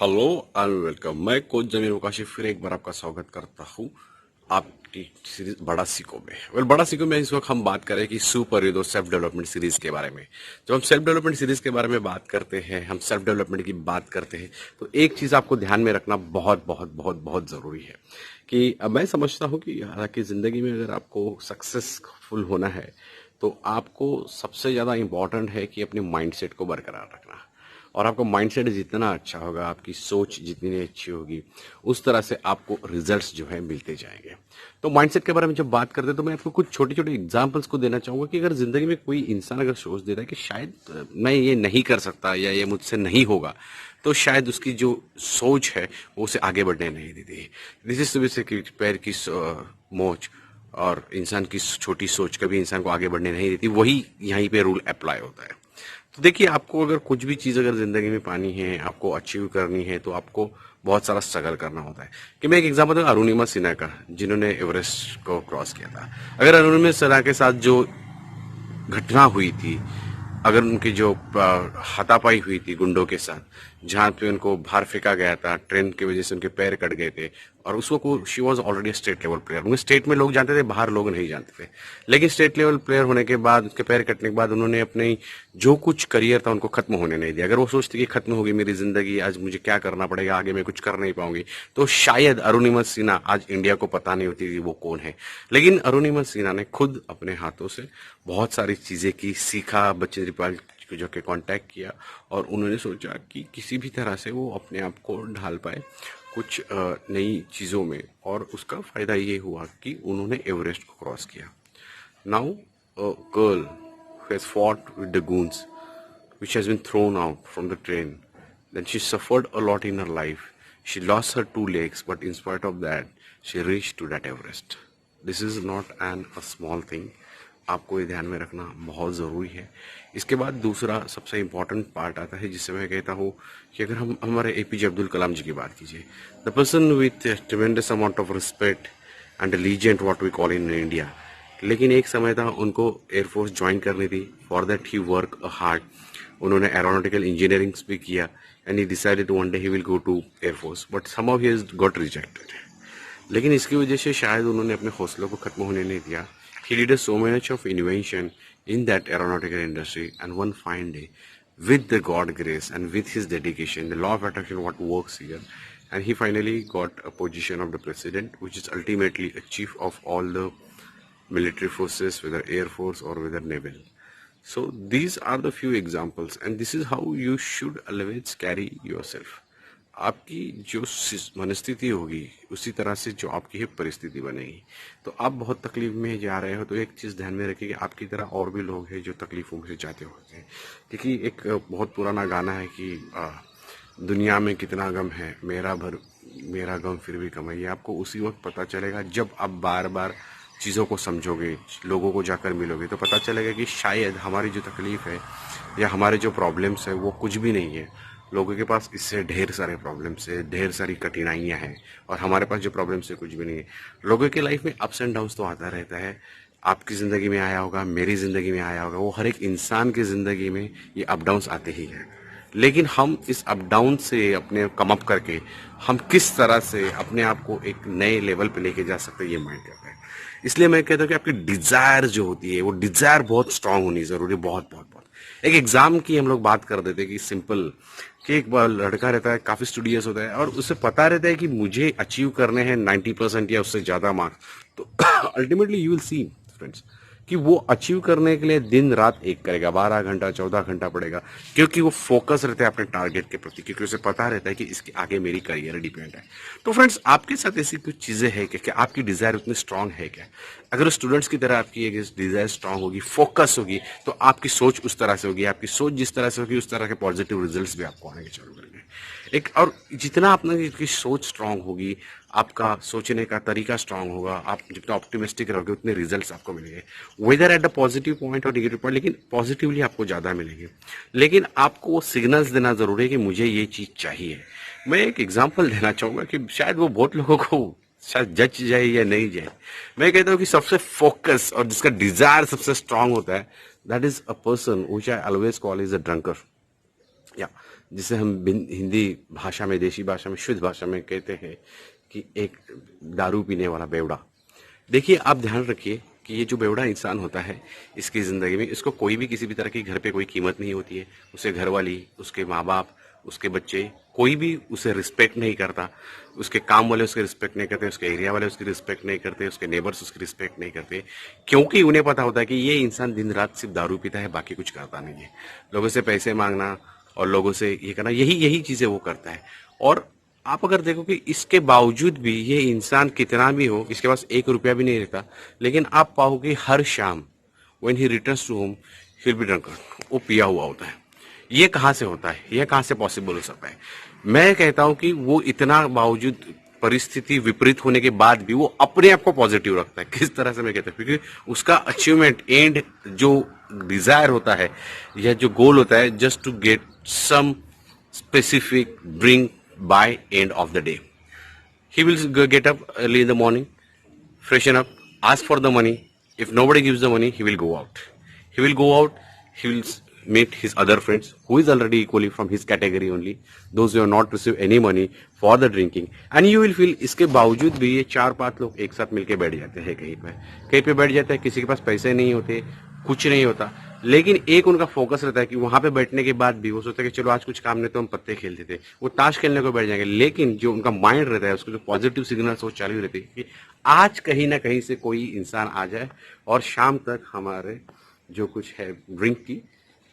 Hello and welcome. मैं coach जमीर मुकाशी फिर एक बार आपका स्वागत करता हूँ आपकी सीरीज बड़ा सीखो में। बड़ा सीखो में इस वक्त हम बात करें कि super hero self development series के बारे में। जब हम सेल्फ डेवलपमेंट सीरीज के बारे में बात करते हैं, हम सेल्फ डेवलपमेंट की बात करते हैं, तो एक चीज आपको ध्यान में रखना बहुत बहुत बहुत बहुत जरूरी है कि मैं समझता हूँ कि हालांकि जिंदगी में अगर आपको सक्सेसफुल होना है तो आपको सबसे ज्यादा इंपॉर्टेंट है कि अपने माइंडसेट को बरकरार रखना। और आपका माइंडसेट जितना अच्छा होगा, आपकी सोच जितनी अच्छी होगी, उस तरह से आपको रिजल्ट्स जो है मिलते जाएंगे। तो माइंडसेट के बारे में जब बात करते हैं तो मैं आपको कुछ छोटे छोटे एग्जांपल्स को देना चाहूंगा कि अगर जिंदगी में कोई इंसान अगर सोच दे रहा है कि शायद मैं ये नहीं कर सकता या ये मुझसे नहीं होगा, तो शायद उसकी जो सोच है वो उसे आगे बढ़ने नहीं देती। दिस इज बेसिकली पैर की मोच और इंसान की छोटी सोच कभी इंसान को आगे बढ़ने नहीं देती। वही यहीं पे रूल अप्लाई होता है। तो देखिए, आपको अगर कुछ भी चीज अगर जिंदगी में पानी है, आपको अचीव करनी है, तो आपको बहुत सारा स्ट्रगल करना होता है। कि मैं एक एग्जांपल दूं अरुणिमा सिन्हा का, जिन्होंने एवरेस्ट को क्रॉस किया था। अगर अरुणिमा सिन्हा के साथ जो घटना हुई थी, अगर उनकी जो हाथापाई हुई थी गुंडों के साथ, जहां पे उनको बाहर फेंका गया था, ट्रेन की वजह से उनके पैर कट गए थे, और उसको she was already state level player. उन्हें स्टेट में लोग जानते थे, बाहर लोग नहीं जानते थे। लेकिन स्टेट लेवल प्लेयर होने के बाद, उसके पैर कटने के बाद, उन्होंने अपने जो कुछ करियर था उनको खत्म होने नहीं दिया। अगर वो सोचती कि खत्म होगी मेरी जिंदगी, आज मुझे क्या करना पड़ेगा, आगे मैं कुछ कर नहीं पाऊंगी, तो शायद अरुणिमा सिन्हा आज इंडिया को पता नहीं होती कि वो कौन है। लेकिन अरुणिमा सिन्हा ने खुद अपने हाथों से बहुत सारी चीजें की, सीखा, बच्चे रिपाल को जाके कांटेक्ट किया, और उन्होंने सोचा कि किसी भी तरह से वो अपने आप को ढाल पाए कुछ नई चीजों में, और उसका फायदा ये हुआ कि उन्होंने एवरेस्ट को क्रॉस किया। Now a girl who has fought with the goons, which has been thrown out from the train. Then she suffered a lot in her life. She lost her two legs, but in spite of that, she reached to that Everest. This is not a small thing. आपको ये ध्यान में रखना बहुत ज़रूरी है। इसके बाद दूसरा सबसे इम्पोर्टेंट पार्ट आता है, जिससे मैं कहता हूँ कि अगर हम हमारे एपीजे अब्दुल कलाम जी की बात कीजिए, the person with tremendous amount of respect and legend what we call in India. लेकिन एक समय था उनको एयरफोर्स ज्वाइन करनी थी। For that he work hard. उन्होंने एरोनॉटिकल इंजीनियरिंग भी किया, and he decided one day he will go to air force, but somehow he has got rejected. लेकिन इसकी वजह से शायद उन्होंने अपने हौसलों को खत्म होने नहीं दिया। ही did so much of innovation in that aeronautical industry, and one fine day, with the God grace and with his dedication, the law of attraction what works here, and he finally got a position of the president, which is ultimately a chief of all the military forces, whether air force or whether naval. So these are the few examples, and this is how you should always carry yourself. आपकी जो मनस्थिति होगी उसी तरह से जो आपकी है परिस्थिति बनेगी। तो आप बहुत तकलीफ में जा रहे हो तो एक चीज ध्यान में रखिए कि आपकी तरह और भी लोग हैं जो तकलीफों से जाते होते हैं। क्योंकि एक बहुत पुराना गाना है कि दुनिया में कितना गम है, मेरा गम फिर भी कम है। ये आपको उसी वक्त पता चलेगा जब आप बार बार चीज़ों को समझोगे, लोगों को जाकर मिलोगे, तो पता चलेगा कि शायद हमारी जो तकलीफ है या हमारे जो प्रॉब्लम्स है वो कुछ भी नहीं है। लोगों के पास इससे ढेर सारे प्रॉब्लम्स है, ढेर सारी कठिनाइयां हैं, और हमारे पास जो प्रॉब्लम्स है कुछ भी नहीं है। लोगों के लाइफ में अप्स एंड डाउन्स तो आता रहता है। आपकी ज़िंदगी में आया होगा, मेरी ज़िंदगी में आया होगा, वो हर एक इंसान की ज़िंदगी में ये अप डाउन्स आते ही हैं। लेकिन हम इस अप डाउन से अपने कम अप करके हम किस तरह से अपने आप को एक नए लेवल पे लेके जा सकते हैं, ये माइंड करता है। इसलिए मैं कहता हूँ कि आपकी डिजायर जो होती है वो डिजायर बहुत स्ट्रांग होनी जरूरी है, बहुत बहुत बहुत। एक एग्जाम की हम लोग बात कर देते हैं कि सिंपल, कि एक लड़का रहता है, काफी स्टूडियस होता है, और उसे पता रहता है कि मुझे अचीव करने हैं 90% या उससे ज्यादा मार्क्स। तो ultimately you will see friends कि वो अचीव करने के लिए दिन रात एक करेगा, 12 घंटा 14 घंटा पड़ेगा, क्योंकि वो फोकस रहता है अपने टारगेट के प्रति, क्योंकि उसे पता रहता है कि इसके आगे मेरी करियर डिपेंड है। तो फ्रेंड्स, आपके साथ ऐसी कुछ चीजें हैं क्या आपकी डिजायर उतनी स्ट्रांग है क्या? अगर स्टूडेंट्स की तरह आपकी डिजायर स्ट्रांग होगी, फोकस होगी, तो आपकी सोच उस तरह से होगी। आपकी सोच जिस तरह से होगी उस तरह के पॉजिटिव रिजल्ट्स भी आपको आने के चालू करेंगे। एक और जितना आपकी सोच स्ट्रांग होगी, आपका सोचने का तरीका स्ट्रांग होगा, आप जितना ऑप्टिमिस्टिक रहोगे उतने रिजल्ट्स आपको मिलेंगे, whether at the positive point और नेगेटिव पॉइंट, लेकिन पॉजिटिवली आपको ज्यादा मिलेंगे। लेकिन आपको वो सिग्नल्स देना जरूरी है कि मुझे ये चीज चाहिए। मैं एक एग्जांपल देना चाहूंगा कि शायद वो बहुत लोगों को शायद जज जाए या नहीं जाए। मैं कहता हूँ कि सबसे फोकस और जिसका डिजायर सबसे स्ट्रांग होता है, that is a person which I always call is a drunker. या जिसे हम हिंदी भाषा में, देशी भाषा में, शुद्ध भाषा में कहते हैं कि एक दारू पीने वाला बेवड़ा। देखिए, आप ध्यान रखिए कि ये जो बेवड़ा इंसान होता है, इसकी ज़िंदगी में इसको कोई भी किसी भी तरह की घर पे कोई कीमत नहीं होती है। उसे घरवाली, उसके माँ बाप, उसके बच्चे, कोई भी उसे रिस्पेक्ट नहीं करता। उसके काम वाले उसकी रिस्पेक्ट नहीं करते, उसके एरिया वाले उसकी रिस्पेक्ट नहीं करते, उसके नेबर्स उसकी रिस्पेक्ट नहीं करते, क्योंकि उन्हें पता होता है कि ये इंसान दिन रात सिर्फ दारू पीता है, बाकी कुछ करता नहीं है। लोगों से पैसे मांगना और लोगों से ये करना, यही यही चीज़ें वो करता है। और आप अगर देखो कि इसके बावजूद भी ये इंसान कितना भी हो, इसके पास 1 रुपया भी नहीं रहता, लेकिन आप पाओगे हर शाम when he returns to home he will be drunken, वो पिया हुआ होता है। ये कहाँ से होता है? ये कहाँ से पॉसिबल हो सकता है? मैं कहता हूं कि वो इतना बावजूद परिस्थिति विपरीत होने के बाद भी वो अपने आप को पॉजिटिव रखता है। किस तरह से मैं कहता हूँ, क्योंकि उसका अचीवमेंट एंड जो डिजायर होता है या जो गोल होता है, just to get some specific drink by end of the day. He will get up early in the morning, freshen up, ask for the money. If nobody gives the money, he will go out. He will go out, he will meet his other friends who is already equally from his category only, those who have not received any money for the drinking. And you will feel इसके बावजूद भी ये 4-5 लोग एक साथ मिलके बैठ जाते हैं कहीं पे बैठ जाते हैं। किसी के पास पैसे नहीं होते, कुछ नहीं होता, लेकिन एक उनका फोकस रहता है कि वहां पे बैठने के बाद भी वो सोचते हैं कि चलो आज कुछ काम नहीं तो हम पत्ते खेलते थे, वो ताश खेलने को बैठ जाएंगे। लेकिन जो उनका माइंड रहता है, उसको जो पॉजिटिव सिग्नल्स वो चालू रहती है कि आज कहीं ना कहीं से कोई इंसान आ जाए और शाम तक हमारे जो कुछ है ड्रिंक की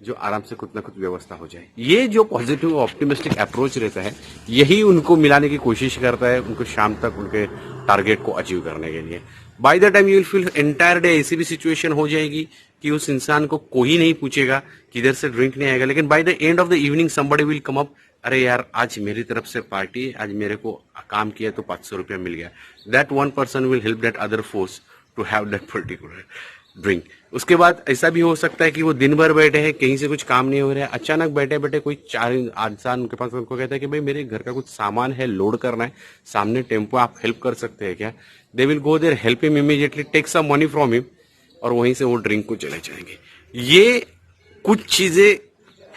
जो आराम से कुछ ना कुछ व्यवस्था हो जाए। ये जो पॉजिटिव ऑप्टिमिस्टिक अप्रोच रहता है, यही उनको मिलाने की कोशिश करता है, उनको शाम तक उनके टारगेट को अचीव करने के लिए। By the time you will feel entire day ऐसी भी सिचुएशन हो जाएगी कि उस इंसान को कोई नहीं पूछेगा कि इधर से ड्रिंक नहीं आएगा, लेकिन by the end of the evening somebody will come up, अरे यार आज मेरी तरफ से पार्टी, आज मेरे को काम किया तो 500 रुपया मिल गया। That one person will help that other force to have that particular drink. उसके बाद ऐसा भी हो सकता है कि वो दिन भर बैठे हैं, कहीं से कुछ काम नहीं हो रहा है, अचानक बैठे बैठे कोई 4 इंसान उनके पास, उनको कहता है कि भाई मेरे घर का कुछ सामान है, लोड करना है, सामने टेम्पो, आप हेल्प कर सकते हैं क्या? They will go there, help him immediately, take some money from him, और वहीं से वो ड्रिंक को चले जाएंगे। ये कुछ चीजें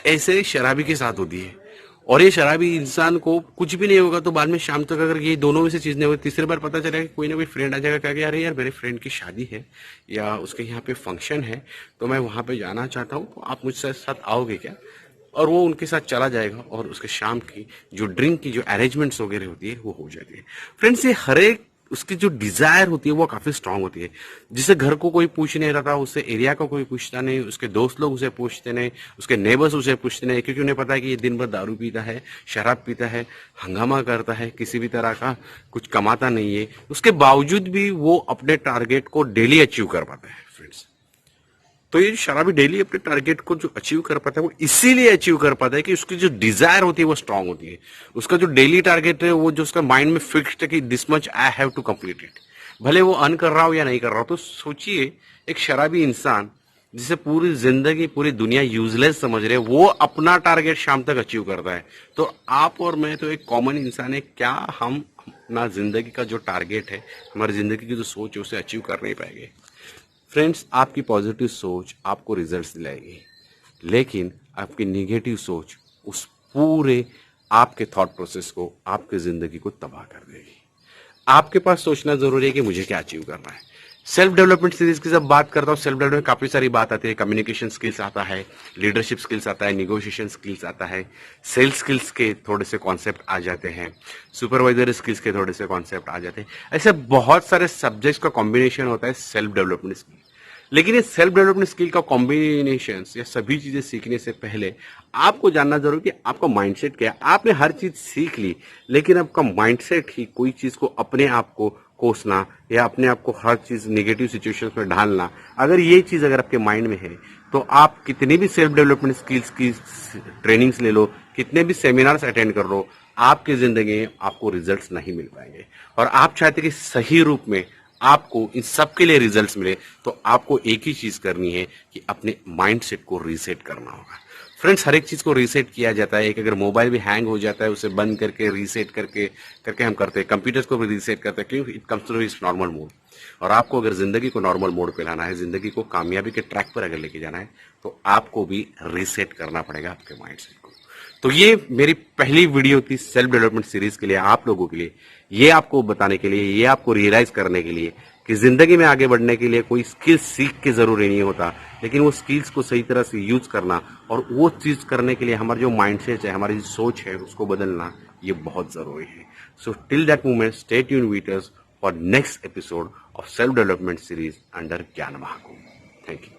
ऐसे शराबी के साथ होती है, और ये शराबी इंसान को कुछ भी नहीं होगा तो बाद में शाम तक अगर ये दोनों में से चीज नहीं होगी, तीसरी बार पता चलेगा कि कोई ना कोई फ्रेंड आ जाएगा, कहेगा कि अरे यार मेरे फ्रेंड की शादी है या उसके यहाँ पे फंक्शन है तो मैं वहां पे जाना चाहता हूँ, तो आप मुझसे साथ आओगे क्या? और वो उनके साथ चला जाएगा और उसके शाम की जो ड्रिंक की जो अरेंजमेंट्स वगैरह होती है वो हो जाती है। फ्रेंड्स, ये हर एक उसकी जो डिजायर होती है वो काफी स्ट्रांग होती है। जिसे घर को कोई पूछ नहीं रहा, उससे एरिया को कोई पूछता नहीं, उसके दोस्त लोग उसे पूछते नहीं, उसके नेबर्स उसे पूछते नहीं, क्योंकि उन्हें पता है कि ये दिन भर दारू पीता है, शराब पीता है, हंगामा करता है, किसी भी तरह का कुछ कमाता नहीं है। उसके बावजूद भी वो अपने टारगेट को डेली अचीव कर पाता है। फ्रेंड्स, तो ये शराबी डेली अपने टारगेट को जो अचीव कर पाता है वो इसीलिए अचीव कर पाता है कि उसकी जो डिजायर होती है वो स्ट्रांग होती है। उसका जो डेली टारगेट है वो जो उसका माइंड में फिक्स्ड है कि this much I have to complete it, भले वो अर्न कर रहा हो या नहीं कर रहा हो। तो सोचिए, एक शराबी इंसान जिसे पूरी जिंदगी पूरी दुनिया यूजलेस समझ रहे, वो अपना टारगेट शाम तक अचीव करता है। तो आप और मैं तो एक कॉमन इंसान है, क्या हम अपना जिंदगी का जो टारगेट है, हमारी जिंदगी की जो सोच है उसे अचीव कर नहीं पाएंगे? फ्रेंड्स, आपकी पॉजिटिव सोच आपको रिजल्ट्स दिलाएगी, लेकिन आपकी निगेटिव सोच उस पूरे आपके थॉट प्रोसेस को, आपकी जिंदगी को तबाह कर देगी। आपके पास सोचना जरूरी है कि मुझे क्या अचीव करना है। सेल्फ डेवलपमेंट सीरीज की जब बात करता हूँ, सेल्फ डेवलपमेंट में काफी सारी बात आती है। कम्युनिकेशन स्किल्स आता है, लीडरशिप स्किल्स आता है, निगोशिएशन स्किल्स आता है, सेल्स स्किल्स के थोड़े से कॉन्सेप्ट आ जाते हैं, सुपरवाइजर स्किल्स के थोड़े से कॉन्सेप्ट आ जाते हैं। ऐसे बहुत सारे सब्जेक्ट्स का कॉम्बिनेशन होता है सेल्फ डेवलपमेंट स्किल। लेकिन ये सेल्फ डेवलपमेंट स्किल का कॉम्बिनेशन या सभी चीजें सीखने से पहले आपको जानना जरूरी कि आपका माइंडसेट क्या है। आपने हर चीज सीख ली, लेकिन आपका माइंडसेट ही कोई चीज को अपने आप को कोसना या अपने आप को हर चीज नेगेटिव सिचुएशंस में ढालना, अगर ये चीज अगर आपके माइंड में है तो आप कितनी भी सेल्फ डेवलपमेंट स्किल्स की ट्रेनिंग्स ले लो, कितने भी सेमिनार्स अटेंड कर लो, आपकी जिंदगी में आपको रिजल्ट्स नहीं मिल पाएंगे। और आप चाहते कि सही रूप में आपको इन सब के लिए रिजल्ट्स मिले, तो आपको एक ही चीज करनी है कि अपने माइंडसेट को रीसेट करना होगा। फ्रेंड्स, हर एक चीज को रीसेट किया जाता है। एक अगर मोबाइल भी हैंग हो जाता है, उसे बंद करके रीसेट करके हम करते हैं। कंप्यूटर्स को भी रीसेट करते हैं, क्योंकि it comes to its normal mode. और आपको अगर जिंदगी को नॉर्मल मोड पे लाना है, जिंदगी को कामयाबी के ट्रैक पर अगर लेके जाना है, तो आपको भी रीसेट करना पड़ेगा आपके माइंडसेट को। तो ये मेरी पहली वीडियो थी सेल्फ डेवलपमेंट सीरीज के लिए, आप लोगों के लिए, ये आपको बताने के लिए, ये आपको रियलाइज करने के लिए कि जिंदगी में आगे बढ़ने के लिए कोई स्किल सीख के जरूरी नहीं होता, लेकिन वो स्किल्स को सही तरह से यूज करना और वो चीज करने के लिए हमारा जो माइंडसेट है, हमारी जो सोच है, उसको बदलना ये बहुत जरूरी है। So till that moment stay tuned with us for next episode of self-development series under Gyan Mahakumbh. Thank you.